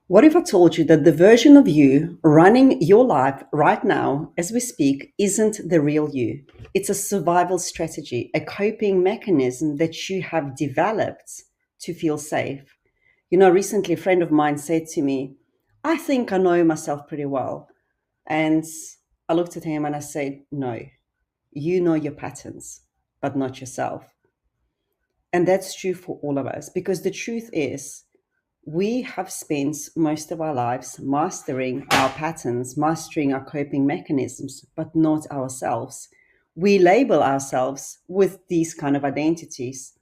What if I told you that the version of you running your life right now, as we speak, isn't the real you? It's a survival strategy, a coping mechanism that you have developed to feel safe. Recently a friend of mine said to me, I think I know myself pretty well. And I looked at him and I said, no, you know your patterns, but not yourself. And that's true for all of us because the truth is, we have spent most of our lives mastering our patterns, mastering our coping mechanisms, but not ourselves. We label ourselves with these kind of identities.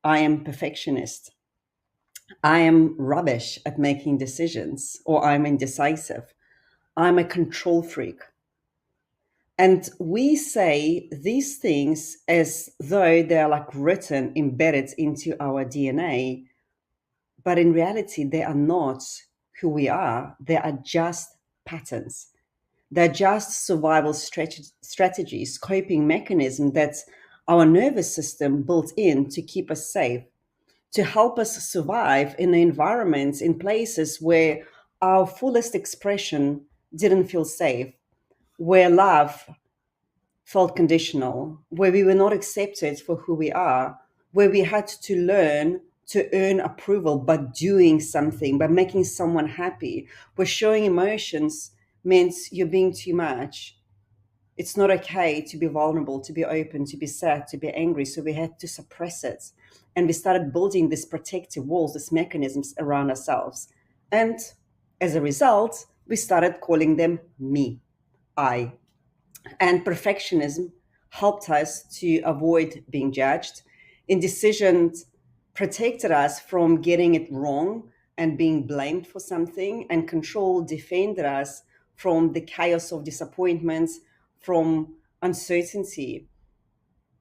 I am perfectionist. I am rubbish at making decisions, or I'm indecisive. I'm a control freak. And we say these things as though they're like written, embedded into our DNA. But in reality, they are not who we are. They are just patterns. They're just survival strategies, coping mechanisms that our nervous system built in to keep us safe, to help us survive in environments, in places where our fullest expression didn't feel safe, where love felt conditional, where we were not accepted for who we are, where we had to learn to earn approval by doing something, by making someone happy, where showing emotions meant you're being too much. It's not okay to be vulnerable, to be open, to be sad, to be angry. So we had to suppress it. And we started building these protective walls, these mechanisms around ourselves. And as a result, we started calling them me, I. And perfectionism helped us to avoid being judged. Indecisions protected us from getting it wrong and being blamed for something. And control defended us from the chaos of disappointments, from uncertainty.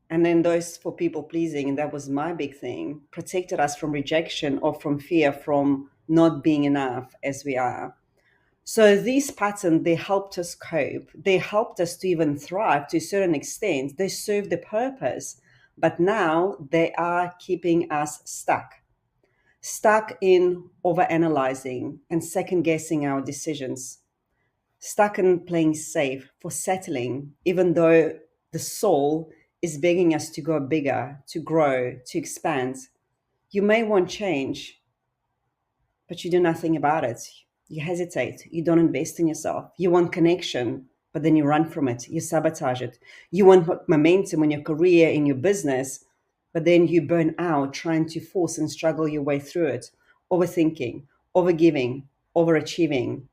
And then those for people pleasing, and that was my big thing, protected us from rejection or from fear, from not being enough as we are. So these patterns, they helped us cope. They helped us to even thrive to a certain extent. They serve the purpose, but now they are keeping us stuck in overanalyzing and second guessing our decisions, stuck in playing safe for settling, even though the soul is begging us to go bigger, to grow, to expand. You may want change, but you do nothing about it. You hesitate. You don't invest in yourself. You want connection, but then you run from it. You sabotage it. You want momentum in your career, in your business, but then you burn out trying to force and struggle your way through it. Overthinking, overgiving, overachieving.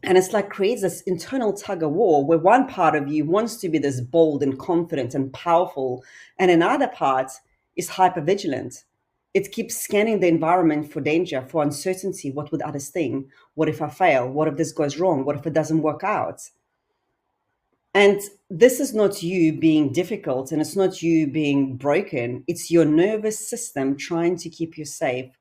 And it's like creates this internal tug of war where one part of you wants to be this bold and confident and powerful, and another part is hypervigilant. It keeps scanning the environment for danger, for uncertainty. What would others think? What if I fail? What if this goes wrong? What if it doesn't work out? And this is not you being difficult and it's not you being broken. It's your nervous system trying to keep you safe.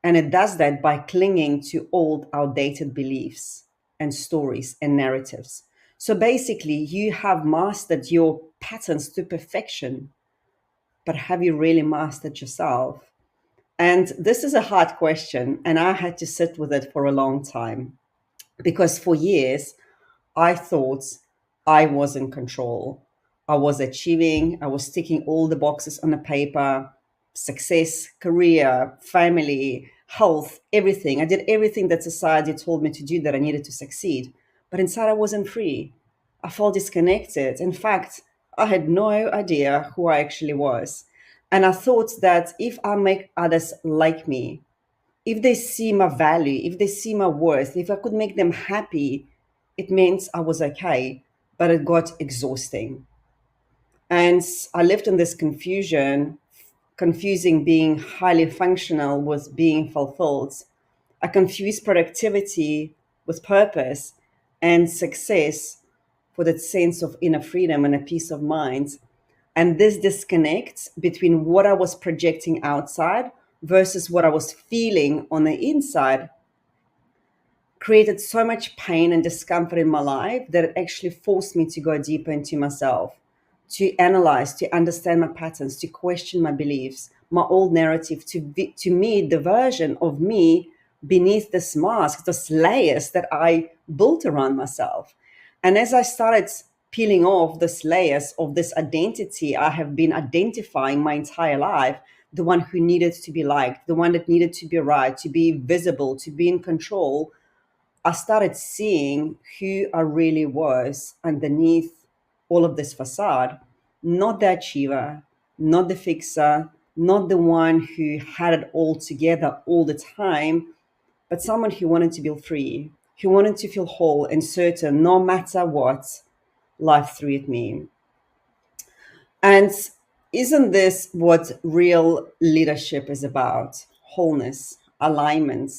And it does that by clinging to old, outdated beliefs and stories and narratives. So basically, you have mastered your patterns to perfection, but have you really mastered yourself? And this is a hard question, and I had to sit with it for a long time because for years I thought I was in control. I was achieving, I was ticking all the boxes on a paper: success, career, family, health, everything. I did everything that society told me to do that I needed to succeed. But inside, I wasn't free. I felt disconnected. In fact, I had no idea who I actually was. And I thought that if I make others like me, if they see my value, if they see my worth, if I could make them happy, it meant I was okay. But it got exhausting. And I lived in this confusion, confusing being highly functional with being fulfilled. I confused productivity with purpose and success for that sense of inner freedom and a peace of mind. And this disconnect between what I was projecting outside versus what I was feeling on the inside created so much pain and discomfort in my life that it actually forced me to go deeper into myself, to analyze, to understand my patterns, to question my beliefs, my old narrative, to me, the version of me beneath this mask, those layers that I built around myself. And as I started peeling off these layers of this identity I have been identifying my entire life, the one who needed to be liked, the one that needed to be right, to be visible, to be in control, I started seeing who I really was underneath all of this facade. Not the achiever, not the fixer, not the one who had it all together all the time, but someone who wanted to be free, who wanted to feel whole and certain no matter what life threw at me. And isn't this what real leadership is about? Wholeness, alignment,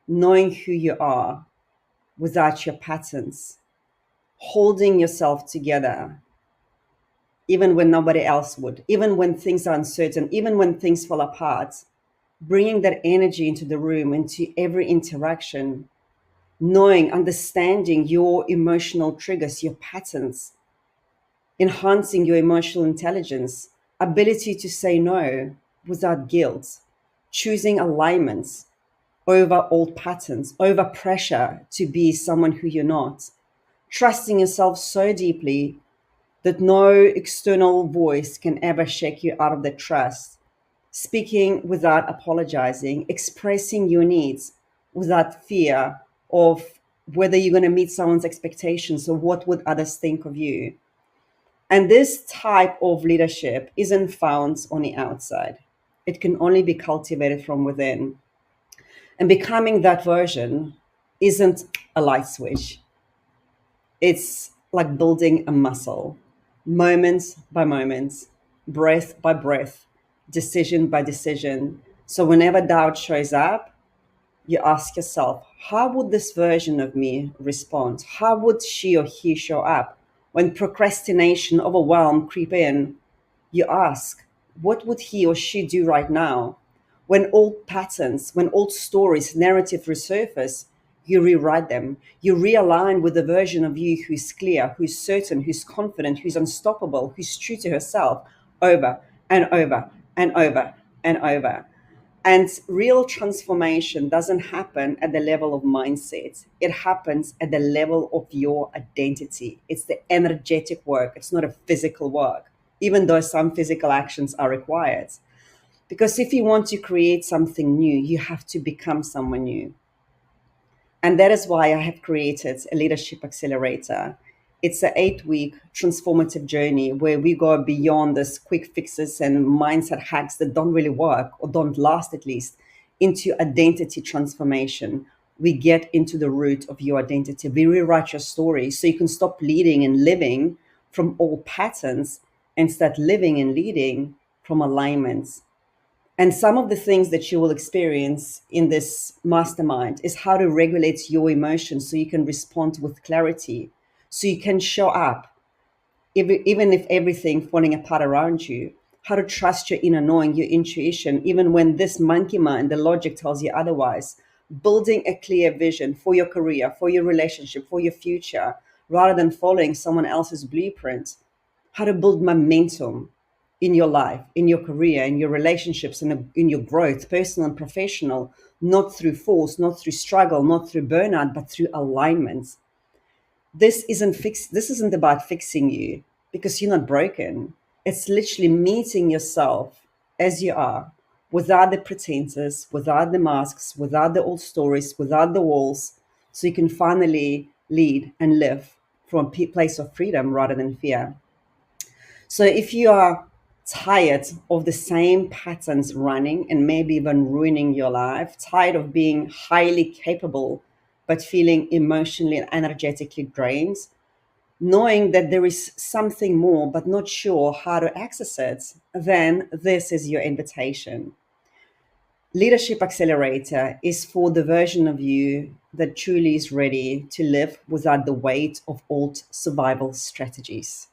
knowing who you are without your patterns, holding yourself together, even when nobody else would, even when things are uncertain, even when things fall apart, bringing that energy into the room, into every interaction, knowing, understanding your emotional triggers, your patterns, enhancing your emotional intelligence, ability to say no without guilt, choosing alignments over old patterns, over pressure to be someone who you're not, trusting yourself so deeply that no external voice can ever shake you out of the trust, speaking without apologizing, expressing your needs without fear of whether you're going to meet someone's expectations or what would others think of you. And this type of leadership isn't found on the outside. It can only be cultivated from within. And becoming that version isn't a light switch. It's like building a muscle, moment by moment, breath by breath, decision by decision. So whenever doubt shows up, you ask yourself, how would this version of me respond? How would she or he show up? When procrastination, overwhelm creep in, you ask, what would he or she do right now? When old patterns, when old stories, narrative resurface, you rewrite them. You realign with the version of you who's clear, who's certain, who's confident, who's unstoppable, who's true to herself over and over and over and over. And real transformation doesn't happen at the level of mindset. It happens at the level of your identity. It's the energetic work. It's not a physical work, even though some physical actions are required. Because if you want to create something new, you have to become someone new. And that is why I have created a Leadership Accelerator. It's an 8-week transformative journey where we go beyond this quick fixes and mindset hacks that don't really work or don't last, at least, into identity transformation. We get into the root of your identity. We rewrite your story so you can stop leading and living from old patterns and start living and leading from alignments. And some of the things that you will experience in this mastermind is how to regulate your emotions so you can respond with clarity, so you can show up, even if everything falling apart around you, how to trust your inner knowing, your intuition, even when this monkey mind, the logic tells you otherwise, building a clear vision for your career, for your relationship, for your future, rather than following someone else's blueprint, how to build momentum in your life, in your career, in your relationships, in your growth, personal and professional, not through force, not through struggle, not through burnout, but through alignment. This isn't about fixing you because you're not broken. It's literally meeting yourself as you are, without the pretenses, without the masks, without the old stories, without the walls, so you can finally lead and live from a place of freedom rather than fear. So if you are tired of the same patterns running and maybe even ruining your life, tired of being highly capable but feeling emotionally and energetically drained, knowing that there is something more but not sure how to access it, then this is your invitation. Leadership Accelerator is for the version of you that truly is ready to live without the weight of old survival strategies,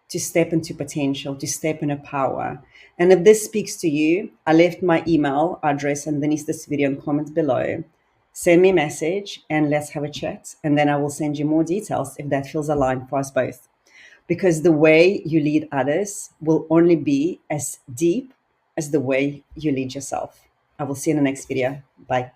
to step into potential, to step into power. And if this speaks to you, I left my email address underneath this video and comments below. Send me a message and let's have a chat. And then I will send you more details if that feels aligned for us both. Because the way you lead others will only be as deep as the way you lead yourself. I will see you in the next video. Bye.